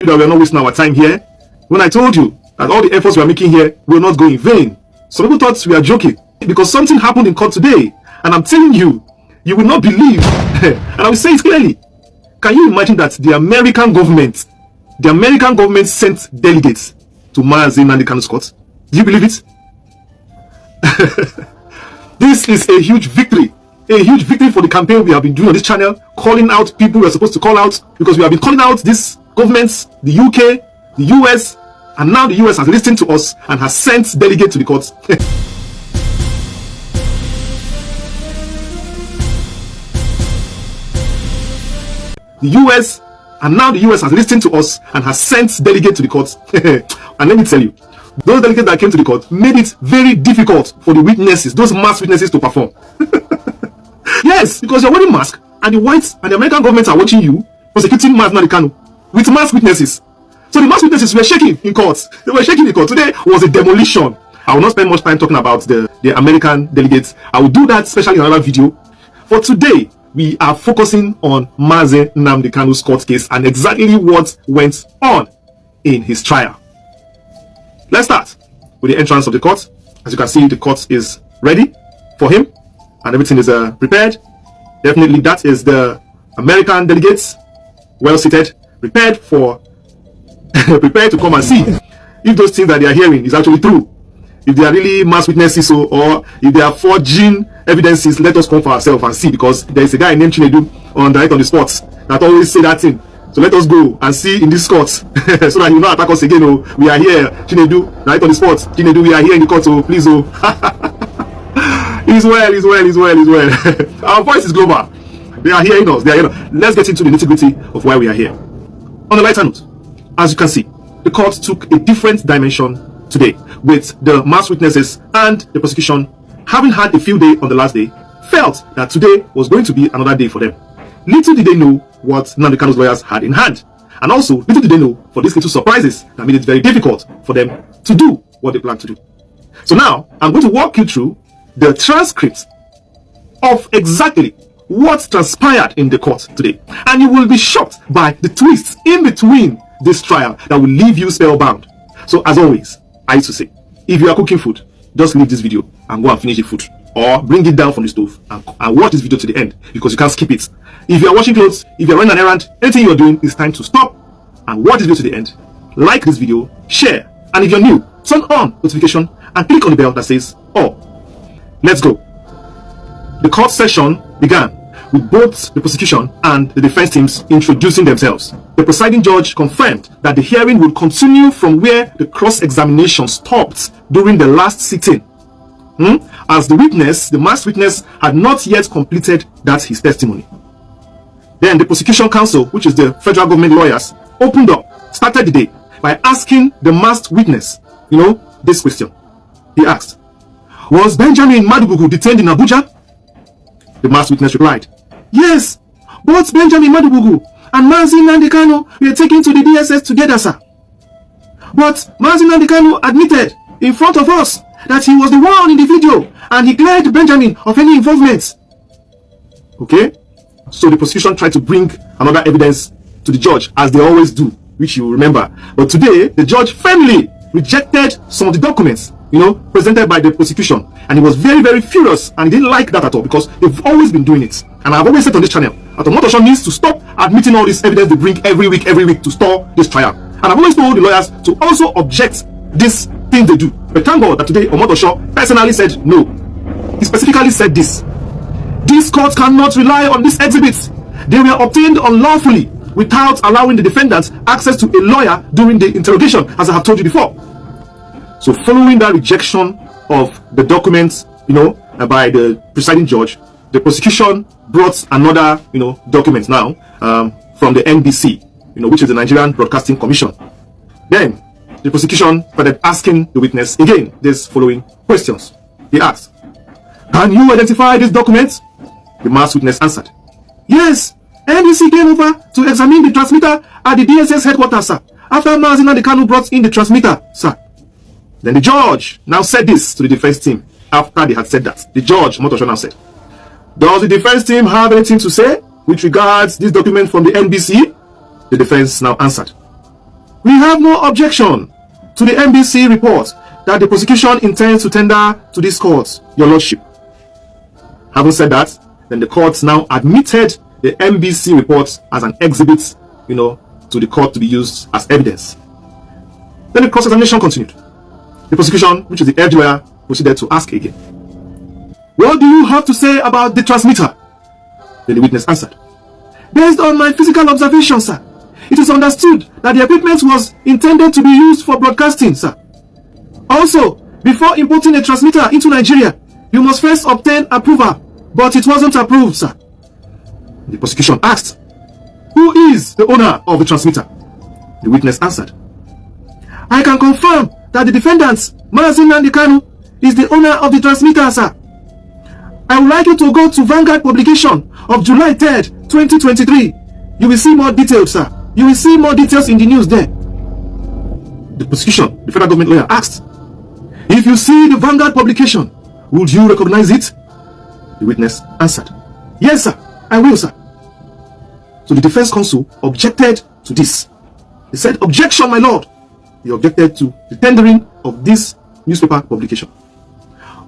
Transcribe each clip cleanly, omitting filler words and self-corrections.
that we are not wasting our time here when I told you that all the efforts we are making here will not go in vain. Some people thought we are joking because something happened in court today, and I'm telling you, you will not believe. And I will say it clearly. Can you imagine that the American government sent delegates to Mazi Nnamdi Kanu's court? Do you believe it? This is a huge victory for the campaign we have been doing on this channel, calling out people we are supposed to call out, because we have been calling out these governments, the UK, the US, and now the US has listened to us and has sent delegates to the courts. The US, and now the US has listened to us and has sent delegates to the courts. And let me tell you, those delegates that came to the court made it very difficult for the witnesses, those mass witnesses, to perform. Yes, because you're wearing mask, and the whites and the American government are watching you prosecuting Mazi Nnamdi Kanu with mass witnesses. So the mass witnesses were shaking in court. They were shaking in court. Today was a demolition. I will not spend much time talking about the American delegates. I will do that especially in another video. For today, we are focusing on Mazi Nnamdi Kanu's court case and exactly what went on in his trial. Let's start with the entrance of the court. As you can see, the court is ready for him and everything is prepared. Definitely that is the American delegates, well seated, prepared to come and see if those things that they are hearing is actually true. If they are really mass witnesses, or if they are forging evidences, let us come for ourselves and see, because there is a guy named Tinubu on the spot that always say that thing. So let us go and see in this court so that he will not attack us again. Oh, we are here, Tinubu, right on the spot. Tinubu, we are here in the court, oh, please, oh. He's well. Our voice is global. They are hearing us. Let's get into the nitty-gritty of why we are here. On a lighter note, as you can see, the court took a different dimension today, with the mass witnesses and the prosecution having had a field day on the last day, felt that today was going to be another day for them. Little did they know what Nnamdi Kanu's lawyers had in hand, and also little did they know for these little surprises that made it very difficult for them to do what they planned to do. So now I'm going to walk you through the transcript of exactly what transpired in the court today, and you will be shocked by the twists in between this trial that will leave you spellbound. So as always, I used to say, if you are cooking food, just leave this video and go and finish the food, or bring it down from the stove and watch this video to the end, because you can't skip it. If you are washing clothes, if you are running an errand, anything you are doing, it's time to stop and watch this video to the end. Like this video, share, and if you're new, turn on notification and click on the bell that says all. Let's go. The court session began with both the prosecution and the defense teams introducing themselves. The presiding judge confirmed that the hearing would continue from where the cross-examination stopped during the last sitting, as the mass witness, had not yet completed his testimony. Then the prosecution counsel, which is the federal government lawyers, started the day by asking the masked witness, this question. He asked, "Was Benjamin Madubugu detained in Abuja?" The masked witness replied, "Yes, both Benjamin Madubugu and Mazi Nnamdi Kanu were taken to the DSS together, sir. But Mazi Nnamdi Kanu admitted in front of us that he was the one in the video, and he cleared Benjamin of any involvement." Okay, so the prosecution tried to bring another evidence to the judge, as they always do, which you remember. But today, the judge firmly rejected some of the documents, presented by the prosecution, and he was very, very furious, and he didn't like that at all, because they've always been doing it. And I've always said on this channel that Omotosho needs to stop admitting all this evidence they bring every week to stop this trial. And I've always told the lawyers to also object this thing they do. But thank God that today Omotosho personally said no. He specifically said this: "This court cannot rely on these exhibits. They were obtained unlawfully without allowing the defendant access to a lawyer during the interrogation, as I have told you before." So following that rejection of the documents, by the presiding judge, the prosecution brought another, document now from the NBC, which is the Nigerian Broadcasting Commission. Then the prosecution started asking the witness again these following questions. He asked, "Can you identify these documents?" The mass witness answered, "Yes, NBC came over to examine the transmitter at the DSS headquarters, sir, after Mazi Nnamdi Kanu brought in the transmitter, sir." Then the judge now said this to the defense team. After they had said that, the judge, Omotosho, now said, "Does the defense team have anything to say with regards this document from the NBC?" The defense now answered, We have no objection to the NBC report that the prosecution intends to tender to this court, your lordship. Having said that, then the court now admitted the NBC report as an exhibit, to the court to be used as evidence. Then the cross-examination continued. The prosecution, which is the head lawyer, proceeded to ask again, "What do you have to say about the transmitter?" Then the witness answered, "Based on my physical observation, sir, it is understood that the equipment was intended to be used for broadcasting, sir. Also, before importing a transmitter into Nigeria, you must first obtain approval, but it wasn't approved, sir." The prosecution asked, "Who is the owner of the transmitter?" The witness answered, "I can confirm that the defendant, Nnamdi KANU, is the owner of the transmitter, sir. I would like you to go to Vanguard publication of July 3rd, 2023. You will see more details, sir. You will see more details in the news there." The prosecution, the federal government lawyer, asked, "If you see the Vanguard publication, would you recognize it?" The witness answered, "Yes, sir, I will, sir." So the defense counsel objected to this. He said, "Objection, my lord." He objected to the tendering of this newspaper publication.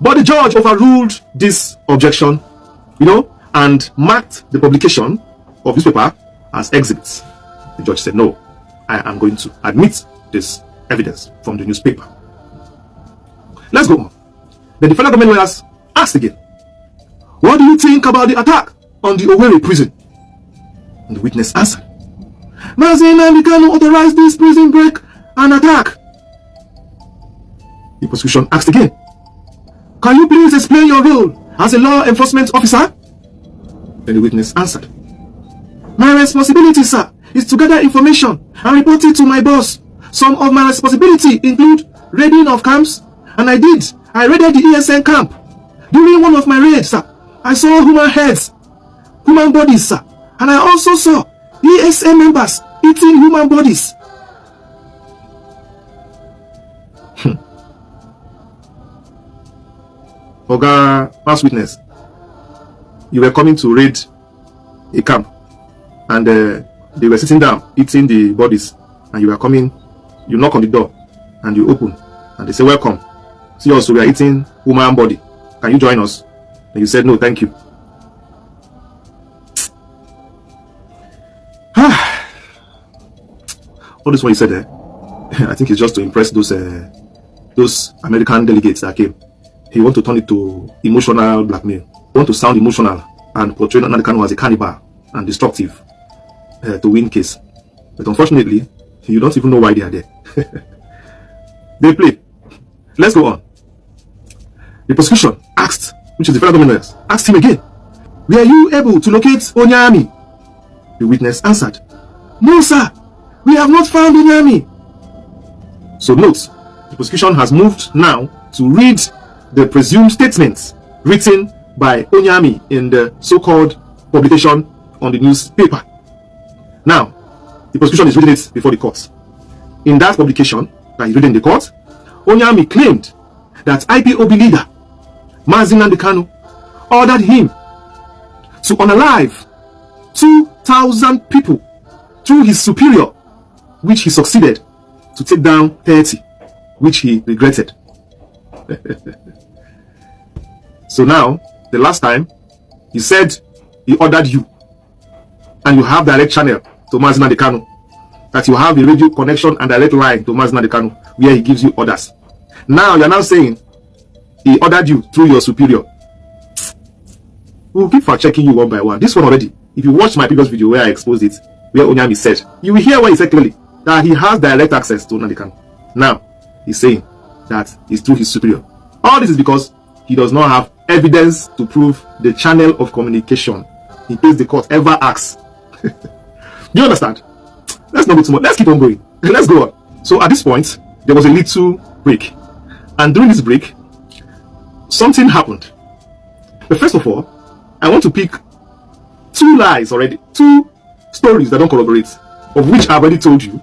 But the judge overruled this objection, and marked the publication of newspaper as exhibits. The judge said, "No, I am going to admit this evidence from the newspaper." Let's go on. Then the federal government lawyers asked again, "What do you think about the attack on the Owerri prison?" And the witness answered, "Nnamdi KANU authorized this prison break and attack." The prosecution asked again, "Can you please explain your role as a law enforcement officer?" Then the witness answered, "My responsibility, sir, is to gather information and report it to my boss. Some of my responsibility include raiding of camps, and I raided the ESN camp. During one of my raids, sir, I saw human bodies, sir, and I also saw ESN members eating human bodies." Oga, past witness, you were coming to raid a camp, and they were sitting down eating the bodies, and you were coming, you knock on the door, and you open, and they say, "Welcome. See us, we are eating human body. Can you join us?" And you said, "No, thank you." All this what you said there, I think it's just to impress those American delegates that came. He want to turn it to emotional blackmail. He want to sound emotional and portray Nnamdi KANU as a cannibal and destructive to win case. But unfortunately, you don't even know why they are there. They play. Let's go on. The prosecution asked, which is the federal government lawyers, asked him again, "Were you able to locate Onyami?" The witness answered, "No, sir. We have not found Onyami." So note, the prosecution has moved now to read the presumed statements written by Onyami in the so-called publication on the newspaper. Now, the prosecution is reading it before the court. In that publication that he read in the court, Onyami claimed that IPOB leader Nnamdi KANU ordered him to unalive 2,000 people through his superior, which he succeeded to take down 30, which he regretted. So now, the last time, he said he ordered you, and you have direct channel to Nnamdi KANU, that you have a radio connection and direct line to Nnamdi KANU, where he gives you orders. Now, you're now saying he ordered you through your superior. We'll keep fact-checking you one by one. This one already, if you watch my previous video where I exposed it, where Onyami said, you will hear what he said clearly, that he has direct access to Nnamdi KANU. Now, he's saying that it's through his superior. All this is because he does not have evidence to prove the channel of communication in case the court ever asks. Do you understand? Let's not go too much. Let's keep on going. Let's go on. So at this point, there was a little break. And during this break, something happened. But first of all, I want to pick two lies already, two stories that don't corroborate, of which I've already told you.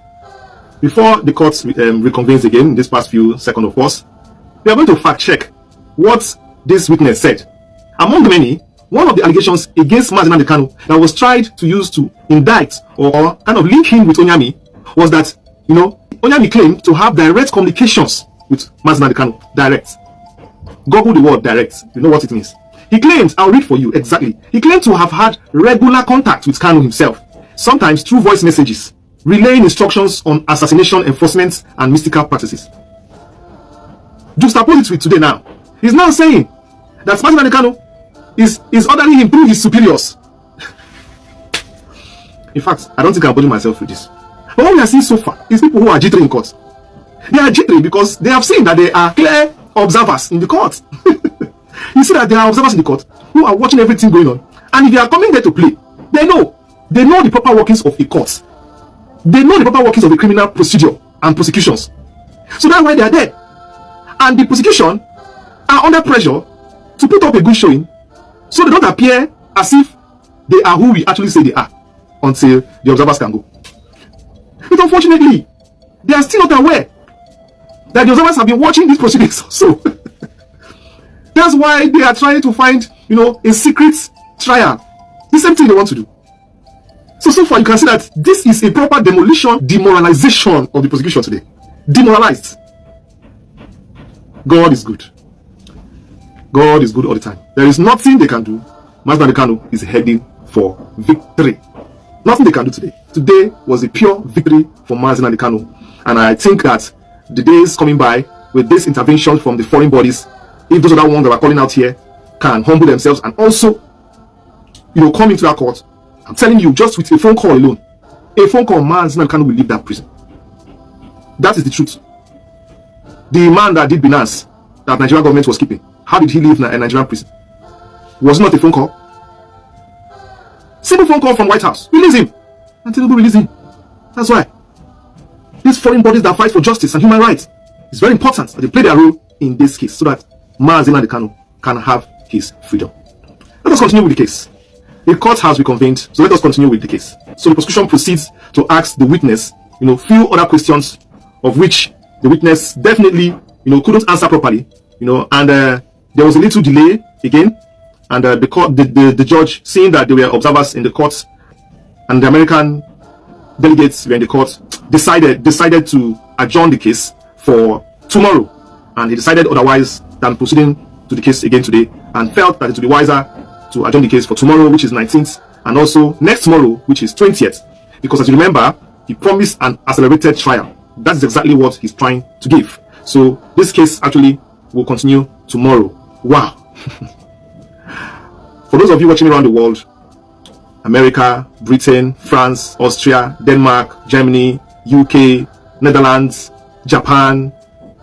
Before the court reconvenes again in this past few seconds, of course, we are going to fact check what this witness said. Among many, one of the allegations against Nnamdi KANU that was tried to use to indict or kind of link him with Onyami was that You know, Onyami claimed to have direct communications with Mazi Nnamdi Kanu. Direct. Google the word direct. You know what it means. He claims, I'll read for you exactly. He claimed to have had regular contact with Kanu himself, sometimes through voice messages, relaying instructions on assassination enforcement and mystical practices. Juxtapose it with today now. He's now saying that Mazi Nnamdi Kanu is ordering him through his superiors. In fact, I don't think I'm putting myself through this. But what we are seeing so far is people who are jittery in court. They are jittery because they have seen that they are clear observers in the court. You see that there are observers in the court who are watching everything going on. And if they are coming there to play, they know the proper workings of a court. They know the proper workings of a criminal procedure and prosecutions. So that's why they are there. And the prosecution are under pressure to put up a good showing, so they don't appear as if they are who we actually say they are until the observers can go. But unfortunately, they are still not aware that the observers have been watching these proceedings. So that's why they are trying to find, a secret trial. The same thing they want to do. So far you can see that this is a proper demoralization of the prosecution today. Demoralized. God is good. God is good all the time. There is nothing they can do. Mazi Nnamdi Kanu is heading for victory. Nothing they can do today. Today was a pure victory for Mazi Nnamdi Kanu. And I think that the days coming by with this intervention from the foreign bodies, if those other ones that are calling out here can humble themselves and also, come into that court, I'm telling you, just with a phone call alone, Mazi Nnamdi Kanu will leave that prison. That is the truth. The man that did Binance, that Nigerian government was keeping, how did he leave a Nigerian prison? Was it not a phone call? Simple phone call from White House. Release him. And Tinubu release him. That's why these foreign bodies that fight for justice and human rights, it's very important that they play their role in this case so that Mazi Nnamdi Kanu can have his freedom. Let us continue with the case. The court has reconvened, so let us continue with the case. So the prosecution proceeds to ask the witness, few other questions of which the witness definitely, couldn't answer properly, and there was a little delay again, and the judge, seeing that there were observers in the court and the American delegates were in the court, decided to adjourn the case for tomorrow, and he decided otherwise than proceeding to the case again today, and felt that it would be wiser to adjourn the case for tomorrow, which is 19th, and also next tomorrow, which is 20th, because as you remember, he promised an accelerated trial. That is exactly what he's trying to give. So this case actually will continue tomorrow. Wow. For those of you watching around the world, America, Britain, France, Austria, Denmark, Germany, UK, Netherlands, Japan,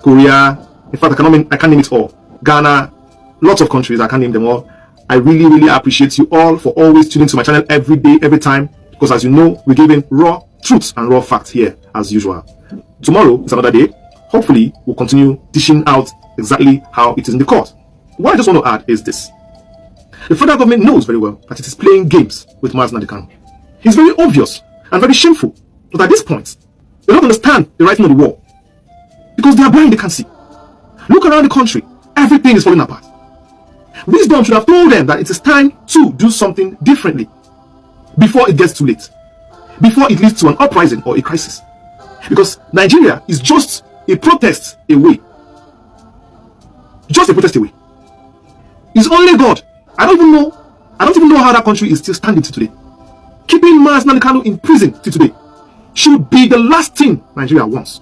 Korea, in fact I can't name it all, Ghana, lots of countries, I can't name them all. I really, really appreciate you all for always tuning to my channel every day, every time, because as you know, we're giving raw truths and raw facts here as usual. Tomorrow is another day. Hopefully, we'll continue dishing out exactly how it is in the court. What I just want to add is this. The federal government knows very well that it is playing games with Mazi Nnamdi Kanu. It's very obvious and very shameful, but at this point, they don't understand the writing on the wall. Because they are blind, they can't see. Look around the country, everything is falling apart. Wisdom should have told them that it is time to do something differently before it gets too late, before it leads to an uprising or a crisis. Because Nigeria is just a protest away. Just a protest away. It's only God. I don't even know how that country is still standing to today. Keeping Mazi Nnamdi Kanu in prison till today should be the last thing Nigeria wants.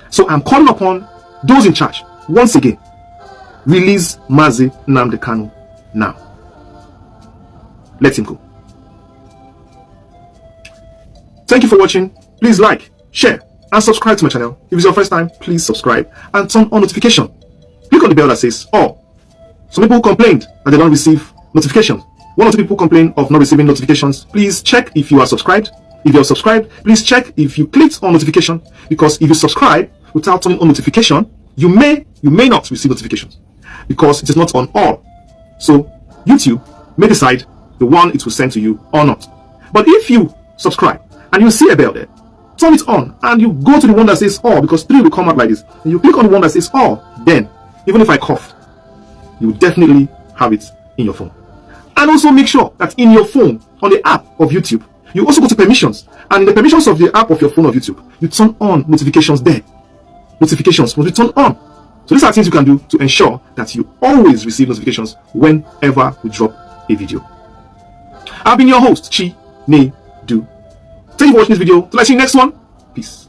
So I'm calling upon those in charge once again. Release Mazi Nnamdi Kanu now. Let him go. Thank you for watching. Please like, share, and subscribe to my channel. If it's your first time, please subscribe and turn on notification. Click on the bell that says all. Some people complained that they don't receive notifications. One or two people complain of not receiving notifications. Please check if you are subscribed. If you're subscribed, please check if you clicked on notification, because if you subscribe without turning on notification, you may not receive notifications because it is not on all. So YouTube may decide the one it will send to you or not. But if you subscribe and you see a bell there, turn it on and you go to the one that says all, because 3 will come out like this, and you click on the one that says all. Then even if I cough, you will definitely have it in your phone. And also make sure that in your phone, on the app of YouTube, You also go to permissions, and in the permissions of the app of your phone of YouTube, you turn on notifications there. Notifications must be turned on. So these are things you can do to ensure that you always receive notifications whenever we drop a video. I've been your host, Chi Ne Du. Thank you for watching this video. Till I see you next one. Peace.